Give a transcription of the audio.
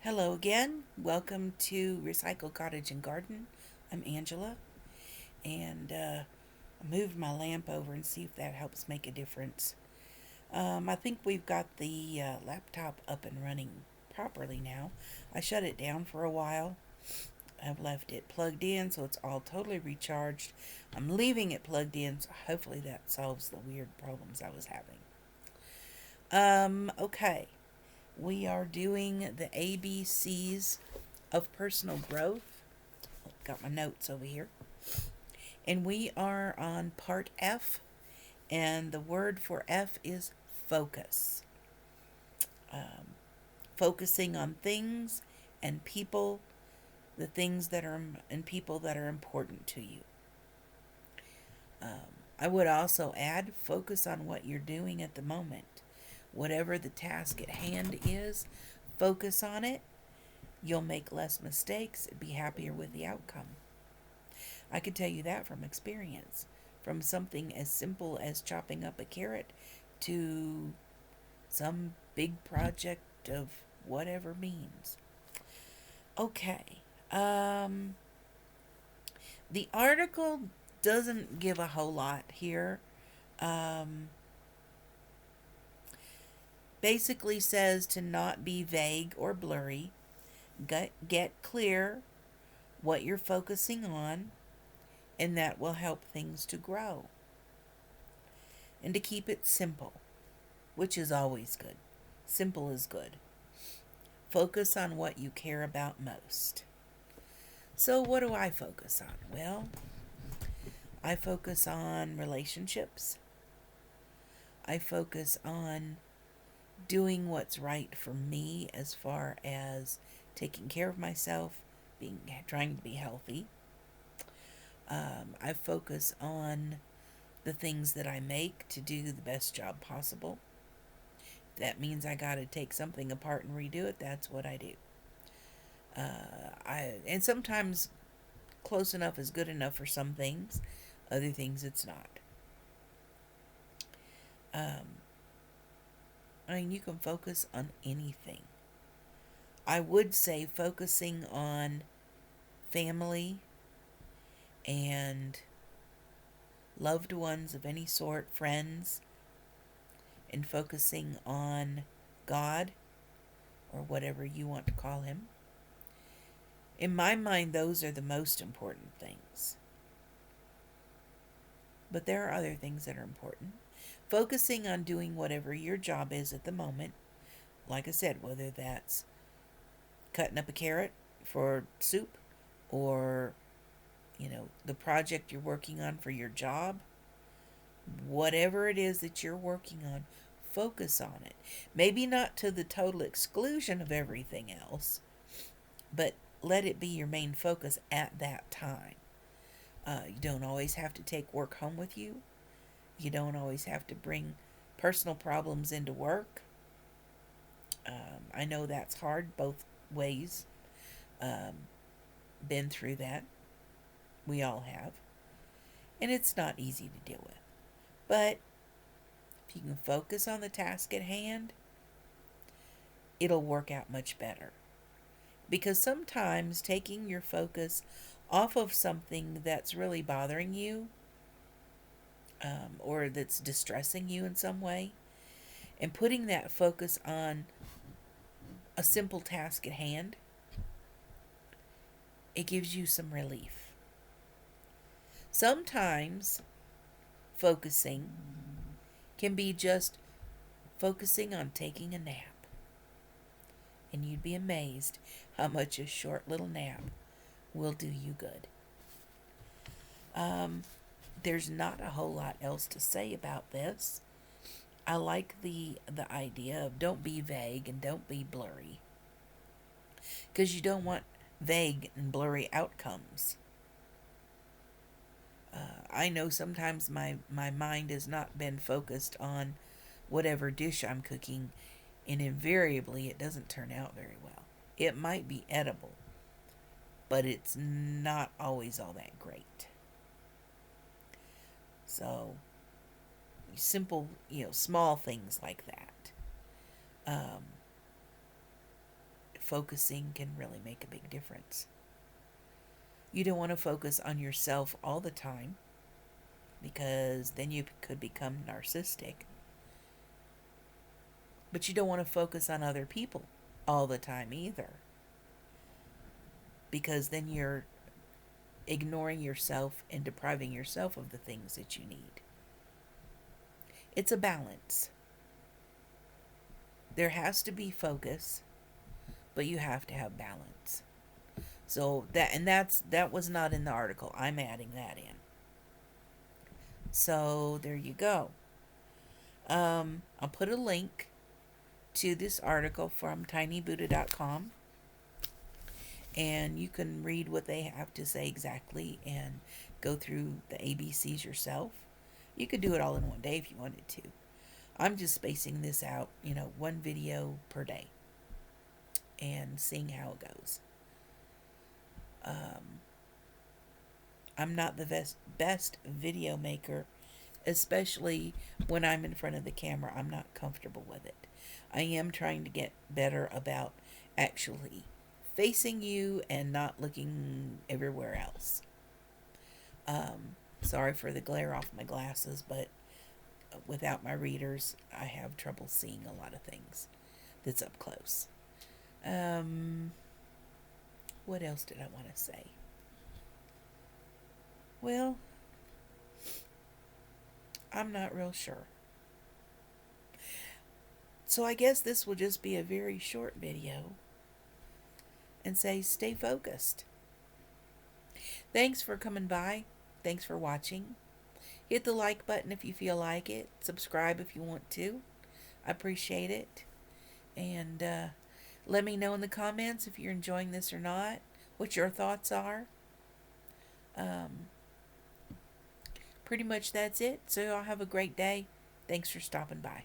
Hello again. Welcome to Recycle Cottage and Garden. I'm Angela, and I moved my lamp over and see if that helps make a difference. I think we've got the laptop up and running properly now. I shut it down for a while. I've left it plugged in so it's all totally recharged. I'm leaving it plugged in, so hopefully that solves the weird problems I was having. Okay. We are doing the ABCs of personal growth. Got my notes over here. And we are on part F, and the word for F is focus. Um, Focusing on things and people, the things that are and people that are important to you. I would also add focus on what you're doing at the moment. Whatever the task at hand is, focus on it. You'll make less mistakes and be happier with the outcome. I can tell you that from experience, from something as simple as chopping up a carrot to some big project of whatever means. Okay. Um, the article doesn't give a whole lot here. Um, Basically says to not be vague or blurry. Get clear what you're focusing on, and that will help things to grow. And to keep it simple, which is always good. Simple is good. Focus on what you care about most. So, what do I focus on? Well, I focus on relationships. I focus on doing what's right for me as far as taking care of myself, trying to be healthy. I focus on the things that I make to do the best job possible. If that means I got to take something apart and redo it, that's what I do. And sometimes close enough is good enough for some things, other things it's not. Um, I mean, you can focus on anything. I would say focusing on family and loved ones of any sort, friends, and focusing on God or whatever you want to call him. In my mind, those are the most important things. But there are other things that are important. Focusing on doing whatever your job is at the moment, like I said, whether that's cutting up a carrot for soup or, the project you're working on for your job, whatever it is that you're working on, focus on it. Maybe not to the total exclusion of everything else, but let it be your main focus at that time. You don't always have to take work home with you. You don't always have to bring personal problems into work. I know that's hard both ways. Um, been through that. We all have. And it's not easy to deal with. But if you can focus on the task at hand, it'll work out much better. Because sometimes taking your focus off of something that's really bothering you, or that's distressing you in some way, and putting that focus on a simple task at hand, it gives you some relief. Sometimes focusing can be just focusing on taking a nap. And you'd be amazed how much a short little nap will do you good. Um, there's not a whole lot else to say about this. I like the idea of don't be vague and don't be blurry, because you don't want vague and blurry outcomes. I know sometimes my mind has not been focused on whatever dish I'm cooking, and invariably it doesn't turn out very well. It might be edible, but it's not always all that great. So, simple, small things like that. Um, focusing can really make a big difference. You don't want to focus on yourself all the time because then you could become narcissistic. But you don't want to focus on other people all the time either because then you're ignoring yourself and depriving yourself of the things that you need. It's a balance. There has to be focus, but you have to have balance. So that was not in the article. I'm adding that in. So there you go. I'll put a link to this article from tinybuddha.com, and you can read what they have to say exactly and go through the ABCs yourself. You could do it all in one day if you wanted to. I'm just spacing this out, one video per day and seeing how it goes. I'm not the best video maker, especially when I'm in front of the camera. I'm not comfortable with it. I am trying to get better about actually facing you and not looking everywhere else. Sorry for the glare off my glasses, but without my readers, I have trouble seeing a lot of things that's up close. What else did I want to say? Well, I'm not real sure. So I guess this will just be a very short video and say stay focused. Thanks for coming by. Thanks for watching. Hit the like button if you feel like it. Subscribe if you want to. I appreciate it. And let me know in the comments if you're enjoying this or not, what your thoughts are. Pretty much that's it. So y'all have a great day. Thanks for stopping by.